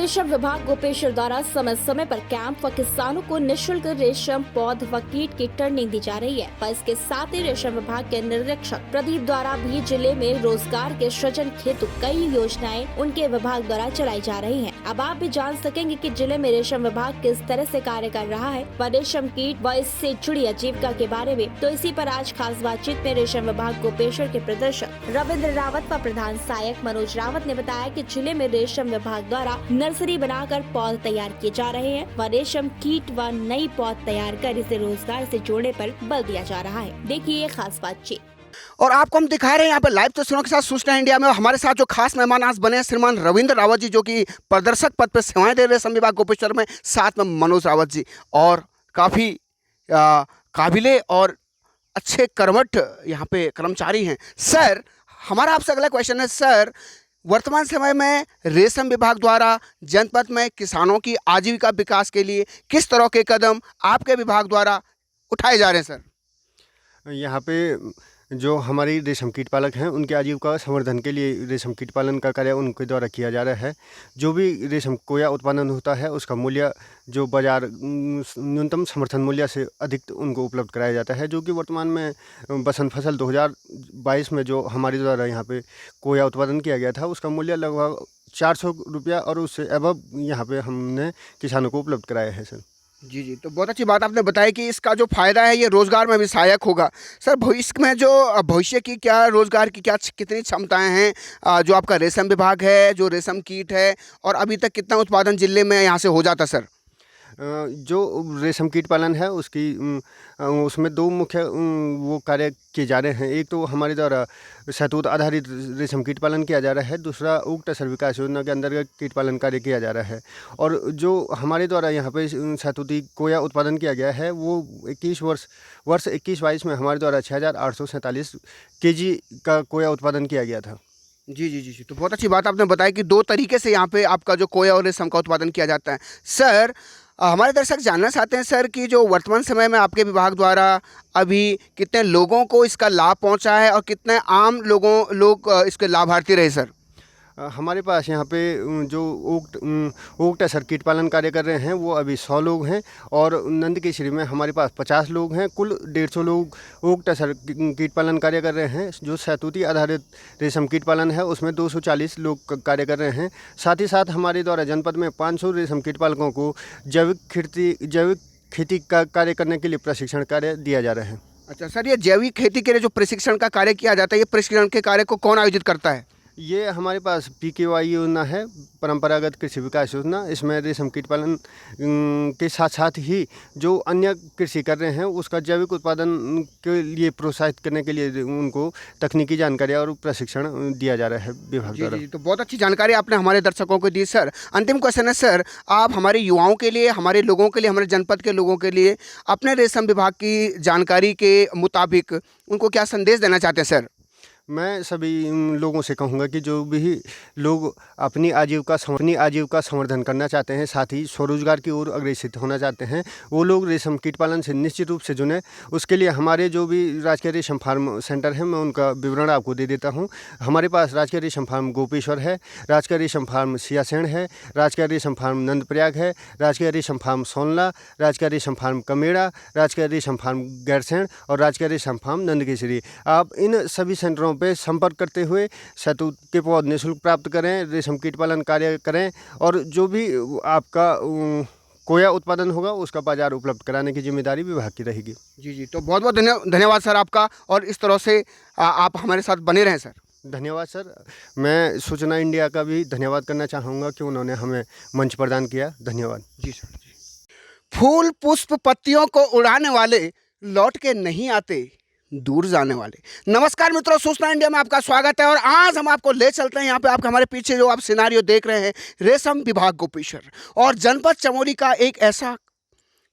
रेशम विभाग गोपेश्वर द्वारा समय समय पर कैंप व किसानों को निःशुल्क रेशम पौध व कीट की ट्रेनिंग दी जा रही है। पर इसके साथ ही रेशम विभाग के निरीक्षक प्रदीप द्वारा भी जिले में रोजगार के सृजन हेतु कई योजनाएं उनके विभाग द्वारा चलाई जा रही हैं। अब आप भी जान सकेंगे कि जिले में रेशम विभाग किस तरह से कार्य कर रहा है व रेशम कीट व इससे जुड़ी आजीविका के बारे में। तो इसी पर आज खास बातचीत में रेशम विभाग गोपेश्वर के प्रदर्शक रविंद्र रावत व प्रधान सहायक मनोज रावत ने बताया कि जिले में रेशम विभाग द्वारा नर्सरी बनाकर पौध तैयार किए जा रहे हैं व रेशम कीट व नई पौध तैयार कर इसे रोजगार से जोड़ने पर बल दिया जा रहा है। देखिए ये खास बातचीत। और आपको हम दिखा रहे हैं यहाँ पे लाइव तस्वीरों के साथ सूचना इंडिया में। और हमारे साथ जो खास मेहमान आज बने हैं श्रीमान रविंद्र रावत जी, जो कि प्रदर्शक पद पर सेवाएं दे रहे हैं रेशम विभाग गोपेश्वर में, साथ में मनोज रावत जी और काफ़ी काबिले और अच्छे कर्मठ यहाँ पे कर्मचारी हैं। सर, हमारा आपसे अगला क्वेश्चन है सर, वर्तमान समय में रेशम विभाग द्वारा जनपद में किसानों की आजीविका विकास के लिए किस तरह के कदम आपके विभाग द्वारा उठाए जा रहे हैं सर? यहाँ पे जो हमारी रेशम कीट पालक हैं उनके आजीविका संवर्धन के लिए रेशम कीट पालन का कार्य उनके द्वारा किया जा रहा है। जो भी रेशम कोया उत्पादन होता है उसका मूल्य जो बाजार न्यूनतम समर्थन मूल्य से अधिक उनको उपलब्ध कराया जाता है। जो कि वर्तमान में बसंत फसल 2022 में जो हमारे द्वारा यहाँ पे कोया उत्पादन किया गया था उसका मूल्य लगभग 400 रुपया और उससे अबव यहाँ पे हमने किसानों को उपलब्ध कराया है सर। जी, तो बहुत अच्छी बात आपने बताया कि इसका जो फ़ायदा है ये रोज़गार में भी सहायक होगा। सर, भविष्य में जो भविष्य की क्या रोज़गार की क्या कितनी क्षमताएं हैं जो आपका रेशम विभाग है, जो रेशम कीट है, और अभी तक कितना उत्पादन जिले में यहाँ से हो जाता सर? जो रेशम कीट पालन है उसमें दो मुख्य वो कार्य किए जा रहे हैं। एक तो हमारे द्वारा शहतूत आधारित रेशम कीट पालन किया जा रहा है, दूसरा उक्त असर विकास योजना के अंतर्गत कीट पालन कार्य किया जा रहा है। और जो हमारे द्वारा यहाँ पे शहतूती कोया उत्पादन किया गया है वो वर्ष 21-22 में हमारे द्वारा 6,847 kg का कोया उत्पादन किया गया था। जी, तो बहुत अच्छी बात आपने बताया कि दो तरीके से यहाँ पे आपका जो कोया और रेशम का उत्पादन किया जाता है। सर, हमारे दर्शक जानना चाहते हैं सर कि जो वर्तमान समय में आपके विभाग द्वारा अभी कितने लोगों को इसका लाभ पहुंचा है और कितने आम लोग इसके लाभार्थी रहे सर? हमारे पास यहाँ पे जो उक्त असर कीट पालन कार्य कर रहे हैं वो अभी 100 लोग हैं और नंदकेसरी में हमारे पास 50 लोग हैं। कुल 150 लोग उक्त असर कीट पालन कार्य कर रहे हैं। जो शहतूती आधारित रेशम कीट पालन है उसमें 240 लोग कार्य कर रहे हैं। साथ ही साथ हमारे द्वारा जनपद में 500 रेशम कीट पालकों को जैविक खेती का कार्य करने के लिए प्रशिक्षण कार्य दिया जा रहा है। अच्छा सर, ये जैविक खेती के लिए जो प्रशिक्षण का कार्य किया जाता है, ये प्रशिक्षण के कार्य को कौन आयोजित करता है? ये हमारे पास PKY योजना है, परंपरागत कृषि विकास योजना। इसमें रेशम कीट पालन के साथ साथ ही जो अन्य कृषि कर रहे हैं उसका जैविक उत्पादन के लिए प्रोत्साहित करने के लिए उनको तकनीकी जानकारी और प्रशिक्षण दिया जा रहा है विभाग द्वारा। जी, तो बहुत अच्छी जानकारी आपने हमारे दर्शकों को दी सर। अंतिम क्वेश्चन है सर, आप हमारे युवाओं के लिए, हमारे लोगों के लिए, हमारे जनपद के लोगों के लिए अपने रेशम विभाग की जानकारी के मुताबिक उनको क्या संदेश देना चाहते हैं सर? मैं सभी लोगों से कहूँगा कि जो भी लोग अपनी आजीविका संवर्धन करना चाहते हैं, साथ ही स्वरोजगार की ओर अग्रसित होना चाहते हैं, वो लोग रेशम कीट पालन से निश्चित रूप से जुड़ें। उसके लिए हमारे जो भी राजकीय रेशम फार्म सेंटर है मैं उनका विवरण आपको दे देता हूँ। हमारे पास राजकीय रेशम फार्म गोपेश्वर है, राजकीय रेशम फार्म सियासैन है, राजकीय रेशम फार्म नंदप्रयाग है, राजकीय रेशम फार्म सोनला, राजकीय रेशम फार्म कमेड़ा, राजकीय रेशम फार्म गैरसैंण और राजकीय रेशम फार्म नंदकेसरी। आप इन सभी सेंटरों पे संपर्क करते हुए शहतूत के पौध निःशुल्क प्राप्त करें, रेशम कीट पालन कार्य करें और जो भी आपका कोया उत्पादन होगा उसका बाजार उपलब्ध कराने की जिम्मेदारी विभाग की रहेगी। जी, तो बहुत बहुत धन्यवाद सर आपका, और इस तरह से आप हमारे साथ बने रहें सर। धन्यवाद सर। मैं सूचना इंडिया का भी धन्यवाद करना चाहूँगा कि उन्होंने हमें मंच प्रदान किया। धन्यवाद। जी सर। फूल पुष्प पत्तियों को उड़ाने वाले लौट के नहीं आते, दूर जाने वाले। नमस्कार मित्रों, सूचना इंडिया में आपका स्वागत है और आज हम आपको ले चलते हैं यहाँ पे आपके हमारे पीछे जो आप सिनारियो देख रहे हैं, रेशम विभाग गोपेश्वर और जनपद चमोली का एक ऐसा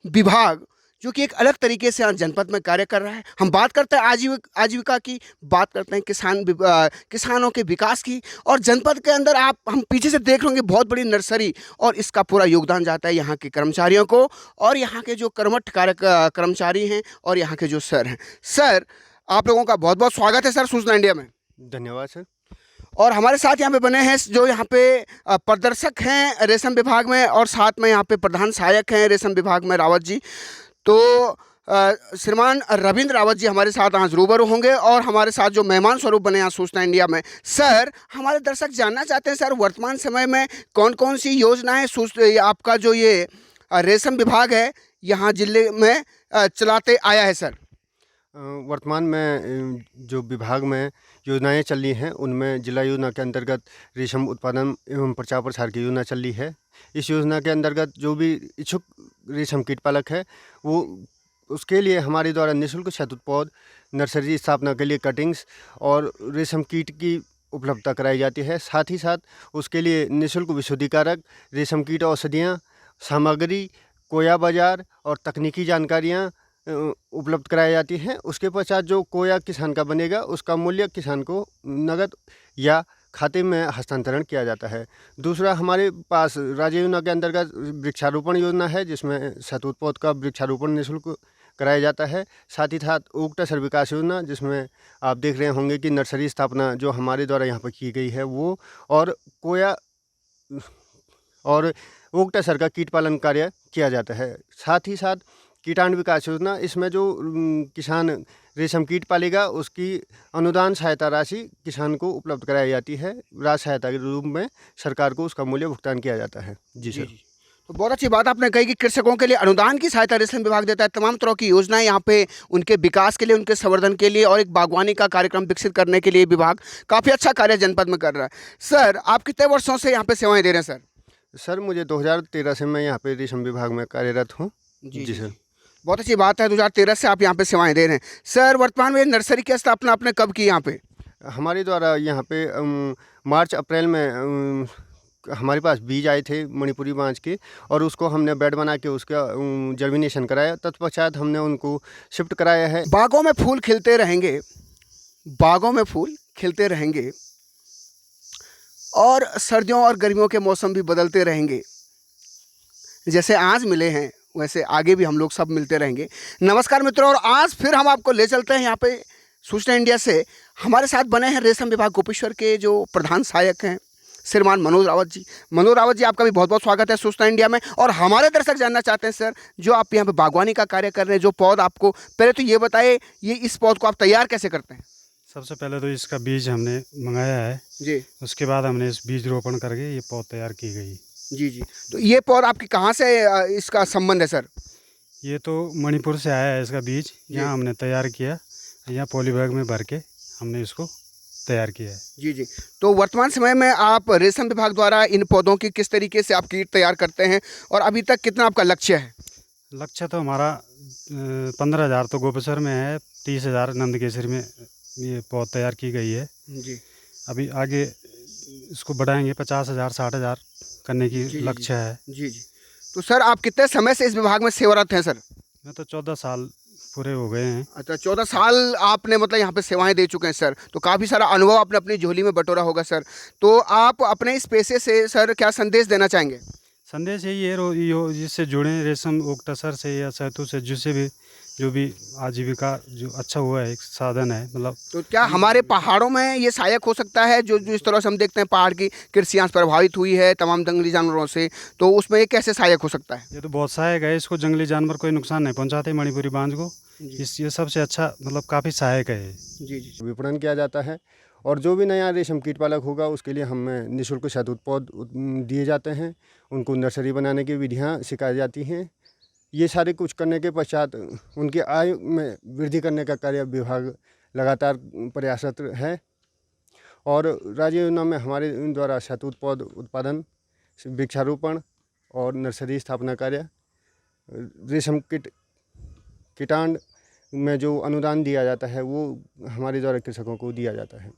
विभाग जो कि एक अलग तरीके से जनपद में कार्य कर रहा है। हम बात करते हैं आजीविका की, बात करते हैं किसानों के विकास की, और जनपद के अंदर हम पीछे से देख रहे होंगे बहुत बड़ी नर्सरी, और इसका पूरा योगदान जाता है यहाँ के कर्मचारियों को और यहाँ के जो कर्मठ कर्मचारी हैं और यहाँ के जो सर हैं। सर, आप लोगों का बहुत बहुत स्वागत है सर सूचना इंडिया में। धन्यवाद सर। और हमारे साथ यहाँ पे बने हैं जो यहाँ पे प्रदर्शक हैं रेशम विभाग में, और साथ में यहाँ पे प्रधान सहायक हैं रेशम विभाग में रावत जी। तो श्रीमान रविंद्र रावत जी हमारे साथ आज रूबरू होंगे और हमारे साथ जो मेहमान स्वरूप बने यहाँ सूचना इंडिया में। सर, हमारे दर्शक जानना चाहते हैं सर, वर्तमान समय में कौन कौन सी योजनाएं आपका जो ये रेशम विभाग है यहाँ जिले में चलाते आया है सर? वर्तमान में जो विभाग में योजनाएं चल रही हैं उनमें जिला योजना के अंतर्गत रेशम उत्पादन एवं प्रचार प्रसार की योजना चल रही है। इस योजना के अंतर्गत जो भी इच्छुक रेशम कीट पालक है वो उसके लिए हमारे द्वारा निःशुल्क शहतूत पौध, नर्सरी स्थापना के लिए कटिंग्स और रेशम कीट की उपलब्धता कराई जाती है। साथ ही साथ उसके लिए निःशुल्क विशुद्धिकारक, रेशम कीट औषधियाँ, सामग्री, कोया बाजार और तकनीकी जानकारियाँ उपलब्ध कराई जाती हैं। उसके पश्चात जो कोया किसान का बनेगा उसका मूल्य किसान को नगद या खाते में हस्तांतरण किया जाता है। दूसरा, हमारे पास राज्य योजना के अंतर्गत वृक्षारोपण योजना है जिसमें शहतूत पौध का वृक्षारोपण निःशुल्क कराया जाता है। साथ ही साथ उक्त असर विकास योजना जिसमें आप देख रहे होंगे कि नर्सरी स्थापना जो हमारे द्वारा यहाँ पर की गई है वो, और कोया और उक्त असर का कीट पालन कार्य किया जाता है। साथ ही साथ कीटाणु विकास योजना, इसमें जो किसान रेशम कीट पालेगा उसकी अनुदान सहायता राशि किसान को उपलब्ध कराई जाती है। राज सहायता के रूप में सरकार को उसका मूल्य भुगतान किया जाता है। जी सर। तो बहुत अच्छी बात आपने कही कि कृषकों के लिए अनुदान की सहायता रेशम विभाग देता है। तमाम तरह की योजनाएं यहाँ पे उनके विकास के लिए, उनके संवर्धन के लिए और एक बागवानी का कार्यक्रम विकसित करने के लिए विभाग काफ़ी अच्छा कार्य जनपद में कर रहा है। सर, आप कितने वर्षों से यहाँ पे सेवाएं दे रहे हैं सर? सर, मुझे 2013 से मैं यहाँ पे रेशम विभाग में कार्यरत हूँ। जी सर। बहुत अच्छी बात है, 2013 से आप यहाँ पे सेवाएं दे रहे हैं। सर, वर्तमान में नर्सरी की स्थापना आपने कब की यहाँ पे? हमारे द्वारा यहाँ पे मार्च अप्रैल में हमारे पास बीज आए थे मणिपुरी बांज के, और उसको हमने बेड बना के उसका जर्मिनेशन कराया। तत्पश्चात हमने उनको शिफ्ट कराया है। बागों में फूल खिलते रहेंगे, बागों में फूल खिलते रहेंगे और सर्दियों और गर्मियों के मौसम भी बदलते रहेंगे। जैसे आज मिले हैं वैसे आगे भी हम लोग सब मिलते रहेंगे। नमस्कार मित्रों, और आज फिर हम आपको ले चलते हैं यहाँ पे सूचना इंडिया से। हमारे साथ बने हैं रेशम विभाग गोपेश्वर के जो प्रधान सहायक हैं श्रीमान मनोज रावत जी। मनोज रावत जी, आपका भी बहुत बहुत स्वागत है सूचना इंडिया में। और हमारे दर्शक जानना चाहते हैं सर, जो आप यहाँ पे बागवानी का कार्य कर रहे हैं, जो पौध आपको, पहले तो ये बताइए ये इस पौध को आप तैयार कैसे करते हैं? सबसे पहले तो इसका बीज हमने मंगाया है जी। उसके बाद हमने इस बीज रोपण करके ये पौध तैयार की गई। जी। तो ये पौध आपकी कहाँ से इसका संबंध है सर? ये तो मणिपुर से आया है इसका बीज, यहाँ हमने तैयार किया, यहाँ पॉली बैग में भर के हमने इसको तैयार किया है। जी। तो वर्तमान समय में आप रेशम विभाग द्वारा इन पौधों की किस तरीके से आप कीट तैयार करते हैं और अभी तक कितना आपका लक्ष्य है? लक्ष्य तो हमारा 15,000 तो गोपेश्वर में है, 30,000 नंदकेसरी में ये पौध तैयार की गई है। जी। अभी आगे इसको बढ़ाएंगे, 50,000 60,000 करने की लक्ष्य है। जी। तो सर, आप कितने समय से इस विभाग में सेवारत हैं सर? मैं तो 14 साल पूरे हो गए हैं। अच्छा, 14 साल आपने मतलब यहाँ पे सेवाएं दे चुके हैं सर, तो काफ़ी सारा अनुभव आपने अपनी झोली में बटोरा होगा सर। तो आप अपने इस पेशे से सर क्या संदेश देना चाहेंगे? संदेश यही है, जिससे जुड़े रेशम उक्त असर से या शहतूत से, जिससे भी जो भी आजीविका जो अच्छा हुआ है, एक साधन है मतलब। तो क्या हमारे पहाड़ों में ये सहायक हो सकता है? जो इस तरह से हम देखते हैं पहाड़ की कृषि आज प्रभावित हुई है तमाम जंगली जानवरों से, तो उसमें ये कैसे सहायक हो सकता है? ये तो बहुत सहायक है, इसको जंगली जानवर कोई नुकसान नहीं पहुंचाते मणिपुरी बांज को। ये सबसे अच्छा मतलब काफ़ी सहायक है। जी। विपणन किया जाता है, और जो भी नया रेशम कीट पालक होगा उसके लिए हमें निःशुल्क शहतूत पौध दिए जाते हैं। उनको नर्सरी बनाने की विधियाँ सिखाई जाती हैं। ये सारे कुछ करने के पश्चात उनकी आय में वृद्धि करने का कार्य विभाग लगातार प्रयासरत है। और राज्य योजना में हमारे द्वारा शहतूत पौध उत्पादन, वृक्षारोपण और नर्सरी स्थापना कार्य, रेशम कीटाणु में जो अनुदान दिया जाता है वो हमारे द्वारा कृषकों को दिया जाता है।